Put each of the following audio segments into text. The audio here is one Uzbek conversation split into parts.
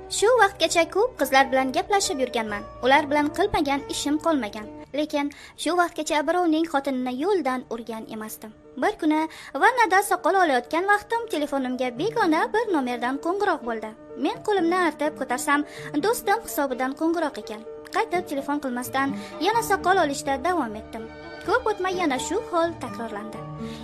Shu vaqtgacha ko'p qizlar bilan gaplashib yurganman. Ular bilan qilmagan ishim qolmagan. Lekin shu vaqtgacha birovning xotinini yo'ldan urgan emasdim. Bir kuni vannada soqol olayotgan vaqtim telefonimga begona bir nomerdan qo'ng'iroq bo'ldi. Men qo'limni artib ko'tarsam, do'stim hisobidan qo'ng'iroq ekan. Qaytib telefon qilmasdan yana soqol olishda davom etdim. Ko'p o'tmay yana shu hol takrorlandi.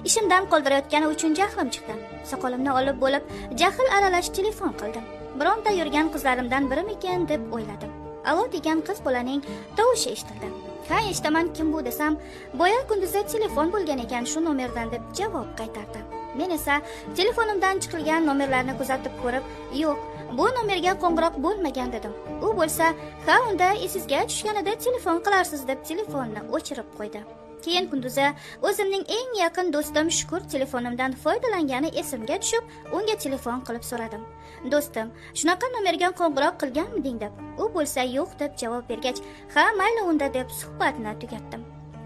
Ishimdan qoldirayotgani uchun jahlim chiqdi. Soqolimni olib bo'lib, jahl aralash telefon qildim. Bironta yurgan qizlarimdan birimikin deb o'yladim. Alo degan qiz bolaning tovushi eshitildi. Ha, eshitaman, kim bu desam, boya kunduzi telefon bo'lgan ekan shu nomerdan deb javob qaytardi. Men esa telefonimdan chiqilgan nomerlarni kuzatib ko'rib, yo'q, bu nomerga qo'ng'iroq bo'lmagan dedim. U bo'lsa, ha, unda esingizga tushganida telefon qilarsiz deb telefonni o'chirib qo'ydi. Keyin kunduzi o'zimning eng yaqin do'stim Shukur telefonimdan foydalangani esimga tushib, unga telefon qilib so'radim. Do'stim, shunaqa nomerga qo'ng'iroq qilganmiding deb. U bo'lsa yo'q deb javob bergach, ha, mayli unda deb suhbatni tugatdim.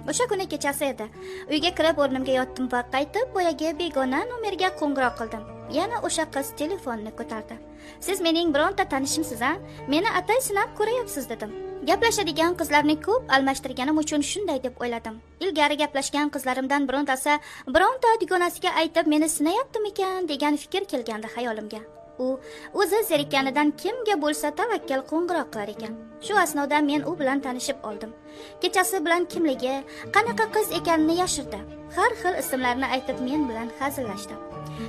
O'sha kuni kechasi edi. Uyga kirib o'rnimga yotdim va qaytib boyagi begona nomerga qo'ng'iroq qildim. Yana o'sha qiz telefonni ko'tardi. Siz mening bironta tanishimsiz, a? Meni atay sinab ko'rayapsiz dedim. Gaplashadigan qizlarni ko'p almashtirganim uchun shunday deb o'yladim. Ilgari gaplashgan qizlarimdan birontasi bironta dugonasiga aytib meni sinayaptimikan degan fikr kelgandi xayolimga. U o'zi zerikkanidan kimga bo'lsa tavakkal qo'ng'iroq qilar ekan. Shu asnoda men u bilan tanishib oldim. Kechasi bilan kimligi, qanaqa qiz ekanini yashirdi. Har xil ismlarni aytib men bilan hazillashdi.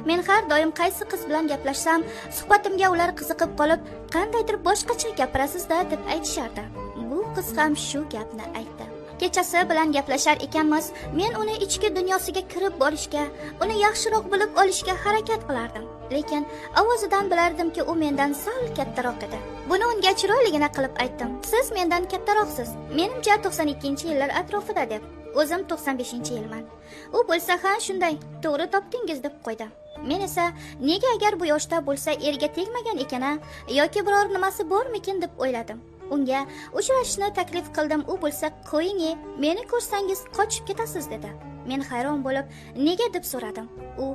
Men har doim qaysi qiz bilan gaplashsam, suhbatimga ular qiziqib qolib, qandaydir boshqacha gapirasiz-da deb aytishardi. Bu qiz ham shu gapni aytdi. Kechasi bilan gaplashar ekanmiz, men uni ichki dunyosiga kirib borishga, uni yaxshiroq bilib olishga harakat qilardim. Lekin ovozidan bilardimki, u mendan sal kattaroq edi. Buni unga chiroyligina qilib aytdim. Siz mendan kattaroqsiz. Menimcha 92-yillar atrofida deb. O'zim 95-yilman. U bo'lsa, ha, shunday, to'g'ri topdingiz deb qo'ydi. Men esa nega agar bu yoshda bo'lsa erga tegmagan ekana yoki biror nimasi bormikin deb o'yladim. Unga uchrashishni taklif qildim. U bo'lsa, qo'ying, meni ko'rsangiz qochib ketasiz dedi. Men hayron bo'lib, nega deb so'radim. U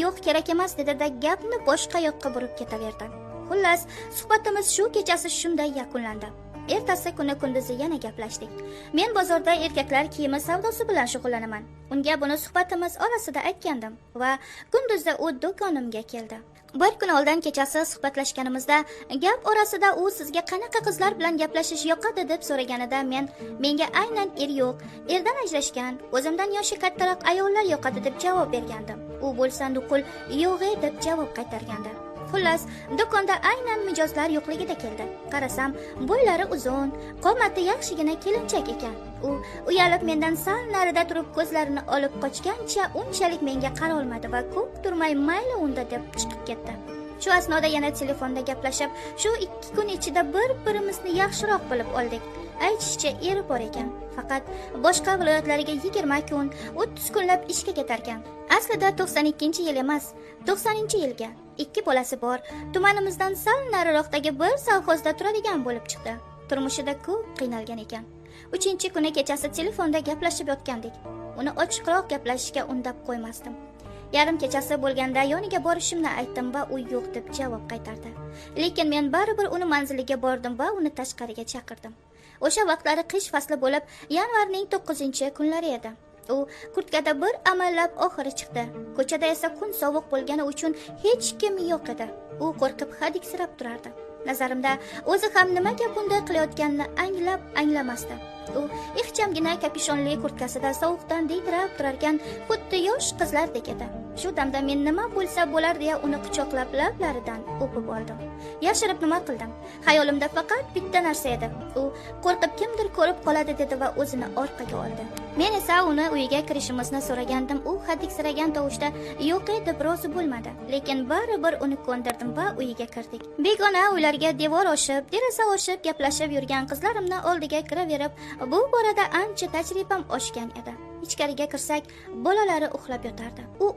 yo'q, kerak emas dedi-da gapni boshqa yoqqa burib ketaverdi. Xullas, suhbatimiz shu kechasi shunday yakunlandi. Ertasi kuni kunduzi yana gaplashdik. Men bozorda erkaklar kiyimi savdosi bilan shug'ullanaman. Unga buni suhbatimiz orasida aytgandim va kunduzda u do'konimga keldi. Bir kun oldin kechasi suhbatlashganimizda gap orasida u sizga qanaqa qizlar bilan gaplashish yoqadi deb so'raganida menga aynan er yo'q, erdan ajrashgan, o'zimdan yoshi kattaroq ayollar yoqadi deb javob bergandim. U bo'lsa nuqul yo'g'e deb javob qaytargandi. Xullas, do'konda aynan mijozlar yo'qligida keldi. Qarasam, bo'ylari uzun, qomati yaxshigina kelinchak ekan. U uyalib mendan sal narida turib ko'zlarini olib qochgancha unchalik menga qara olmadi va ko'p turmay mayli unda deb chiqib ketdi. Shu asnoda yana telefonda gaplashib, shu 2 kun ichida bir-birimizni yaxshiroq bilib oldik. Aytishcha eri bor ekan. Faqat boshqa viloyatlariga 20 kun, 30 kunlab ishga ketar ekan. Aslida 92-yil emas, 90-yilga. 2 bolasi bor. Tumanimizdan sal nariroqdagi bir savxozda turadigan bo'lib chiqdi. Turmushida ko'p qiynalgan ekan. 3-kuni kechasi telefonda gaplashib yotgandik. Uni ochiqroq gaplashishga undab qo'ymasdim. Yarim kechasi bo'lganda yoniga borishimni aytdim va u yo'q deb javob qaytardi. Lekin men baribir uni manziliga bordim va uni tashqariga chaqirdim. O'sha vaqtlari qish fasli bo'lib, yanvarning 9-kunlari edi. U kurtkada bir amallab oxiri chiqdi. Ko'chada esa kun sovuq bo'lgani uchun hech kim yo'q edi. U qo'rqib hadiksirab turardi. Nazarimda o'zi ham nimaga bunday qilayotganini anglamasdi. U ixchamgina kapishonli kurtkasida sovuqdan diydirab turarkan, xuddi yosh qizlardek edi. Shu damda men nima bo'lsa bo'lar deya uni quchoqlab lablaridan o'pib oldim. Yashirib nima qildim? Xayolimda faqat bitta narsa edi. U qo'rqib kimdir ko'rib qoladi dedi va o'zini orqaga oldi. Men esa uni uyiga kirishimizni so'ragandim. U hadiksiragan tovushda yo'q deb rozi bo'lmadi. Lekin baribir uni ko'ndirdim va uyiga kirdik. Begona uylarga devor oshib, deraza oshib gaplashib yurgan qizlarimni oldiga kiraverib, bu borada ancha tajribam oshgan edi. Ichkariga kirsak, bolalari uxlab yotardi. U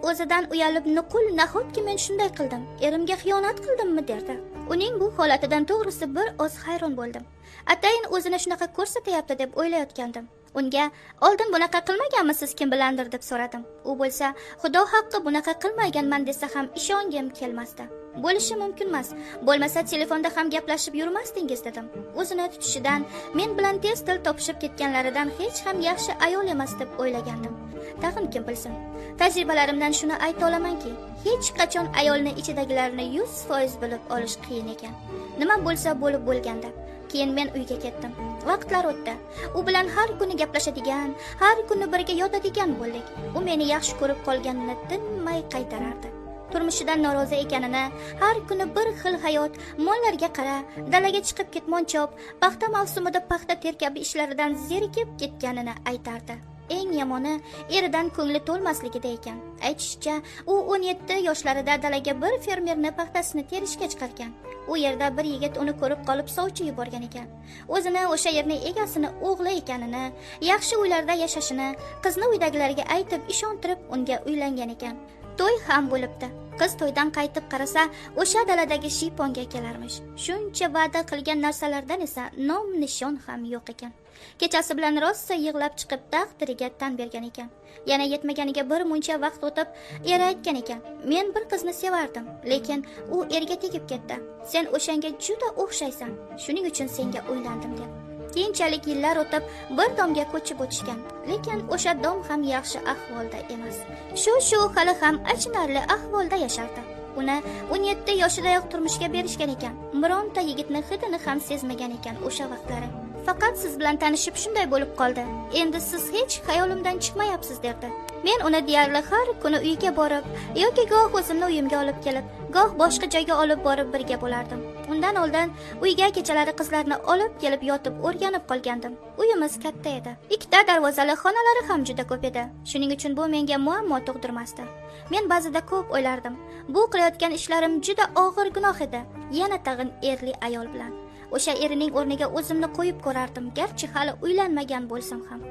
o'zidan uyalib, nuqul nahotki men shunday qildim, erimga xiyonat qildimmi derdi. Uning bu holatidan to'g'risi bir oz hayron bo'ldim. Atayin o'zini shunaqa ko'rsatyapti deb o'ylayotgandim. Unga oldin bunaqa qilmaganmisiz kim bilandir deb so'radim. U bo'lsa, Xudo haqqi bunaqa qilmaganman desa ham ishongim kelmasdi. Bo'lishi mumkin emas. Bo'lmasa telefonda ham gaplashib yurmasdingiz dedim. O'zini tutishidan, men bilan tez til topishib ketganlaridan hech ham yaxshi ayol emas deb o'ylagandim. Tag'in kim bilsin. Tajribalarimdan shuni ayta olamanki, hech qachon ayolni ichidagilarini 100% bilib olish qiyin ekan. Nima bo'lsa bo'lib bo'lganda. Keyin men uyga ketdim. Vaqtlar o'tdi. U bilan har kuni gaplashadigan, har kuni birga yotadigan bo'ldik. U meni yaxshi ko'rib qolganini tinmay qaytarardi. Turmushidan norozi ekanini, har kuni bir xil hayot, mollarga qara, dalaga chiqib ketmon chop, paxta mavsumida paxta terkabi ishlaridan zerikib ketganini aytardi. Eng yomoni eridan ko'ngli to'lmasligida ekan. Aytishicha, u 17 yoshlarida dalaga bir fermerni paxtasini terishga chiqargan. U yerda bir yigit uni ko'rib qolib sovchi yuborgan ekan. O'zini o'sha yerning egasini o'g'li ekanini, yaxshi uylarda yashashini qizni uydagilariga aytib ishontirib unga uylangan ekan. To'y ham bo'libdi. Qiz to'ydan qaytib qarasa, o'sha daladagi shiyponga kelarmish. Shuncha va'da qilgan narsalardan esa nom nishon ham yo'q ekan. Kechasi bilan rosa yig'lab chiqib taqdiriga tan bergan ekan. Yana yetmaganiga bir muncha vaqt o'tib, eri aytgan ekan: "Men bir qizni sevardim, lekin u erga tegib ketdi. Sen o'shanga juda o'xshaysan. Shuning uchun senga uylandim" deb. Keyinchalik yillar o'tib bir domga ko'chib o'tishgan, lekin o'sha dom ham yaxshi ahvolda emas. Shu hali ham achinarli ahvolda yashardi. Uni 17 yoshidayoq turmushga berishgan ekan. Bironta yigitni hidini ham sezmagan ekan o'sha vaqtlari. Faqat siz bilan tanishib shunday bo'lib qoldi. Endi siz hech xayolimdan chiqmayapsiz derdi. Men uni deyarli har kuni uyiga borib, yoki goh o'zimni uyimga olib kelib, goh boshqa joyga olib borib birga bo'lardim. Undan oldin uyga kechalari qizlarni olib kelib yotib o'rganib qolgandim. Uyimiz katta edi. Ikkita darvozali xonalari ham juda ko'p edi. Shuning uchun bu menga muammo tug'dirmasdi. Men ba'zida ko'p o'ylardim. Bu qilayotgan ishlarim juda og'ir gunoh edi. Yana tag'in erli ayol bilan. O'sha erining o'rniga o'zimni qo'yib ko'rardim, garchi hali uylanmagan bo'lsam ham.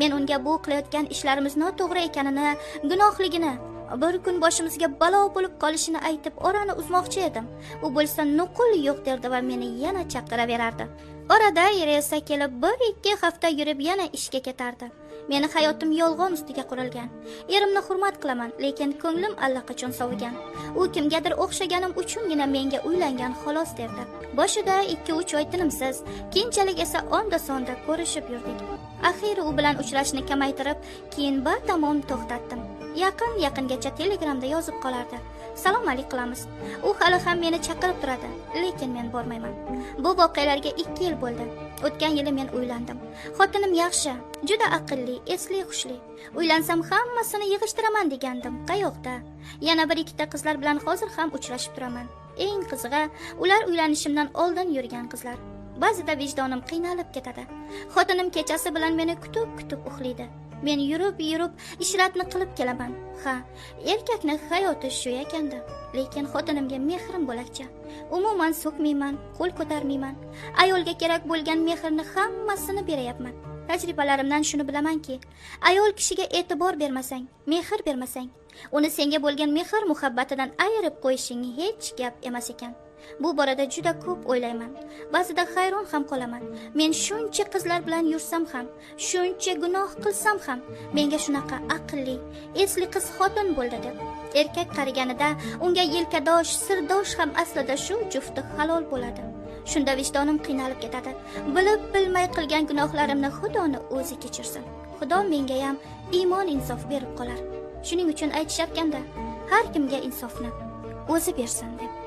Men unga bu qilayotgan ishlarimiz noto'g'ri ekanini, gunohligini, bir kun boshimizga balo bo'lib qolishini aytib orani uzmoqchi edim. U bo'lsa nuqul yo'q derdi va meni yana chaqiraverardi. Orada eri esa kelib 1-2 hafta yurib yana ishga ketardi. Meni hayotim yolg'on ustiga qurilgan. Erimni hurmat qilaman, lekin ko'nglim allaqachon sovigan. U kimgadir o'xshaganim uchungina menga uylangan xolos derdi. Boshida 2-3 oy tinimsiz, keyinchalik esa onda-sonda ko'rishib yurdik. Axiri u bilan uchrashni kamaytirib, keyin batamom to'xtatdim. Yaqingacha Telegramda yozib qolardi. Salom alik qilamiz. U hali ham meni chaqirib turadi, lekin men bormayman. Bu voqealarga 2 yil bo'ldi. O'tgan yili men uylandim. Xotinim yaxshi, juda aqlli, esli xushli. Uylansam hammasini yig'ishtiraman degandim. Qayoqda? Yana 1-2 qizlar bilan hozir ham uchrashib turaman. Eng qizig'i, ular uylanishimdan oldin yurgan qizlar. Ba'zida vijdonim qiynalib ketadi. Xotinim kechasi bilan meni kutib uxlaydi. Men yurib ishratni qilib kelaman. Ha, erkakning hayoti shu ekanda. Lekin xotinimga mehrim bo'lakcha. Umuman so'kmayman, qo'l ko'tarmayman. Ayolga kerak bo'lgan mehrni hammasini berayapman. Tajribalarimdan shuni bilamanki, ayol kishiga e'tibor bermasang, mehr bermasang, uni senga bo'lgan mehr muhabbatidan ayirib qo'yishing hech gap emas ekan. Bu borada juda ko'p o'ylayman. Ba'zida hayron ham qolaman. Men shuncha qizlar bilan yursam ham, shuncha gunoh qilsam ham, menga shunaqa aqlli, esli qiz xotin bo'ldi deb. Erkak qariganida unga yelkadosh, sirdosh ham aslida shu jufti halol bo'ladi. Shunda vijdonim qiynalib ketadi. Bilib bilmay qilgan gunohlarimni Xudoni o'zi kechirsin. Xudo menga ham iymon insof berib qolar. Shuning uchun aytisharkanda, har kimga insofni o'zi bersin deb.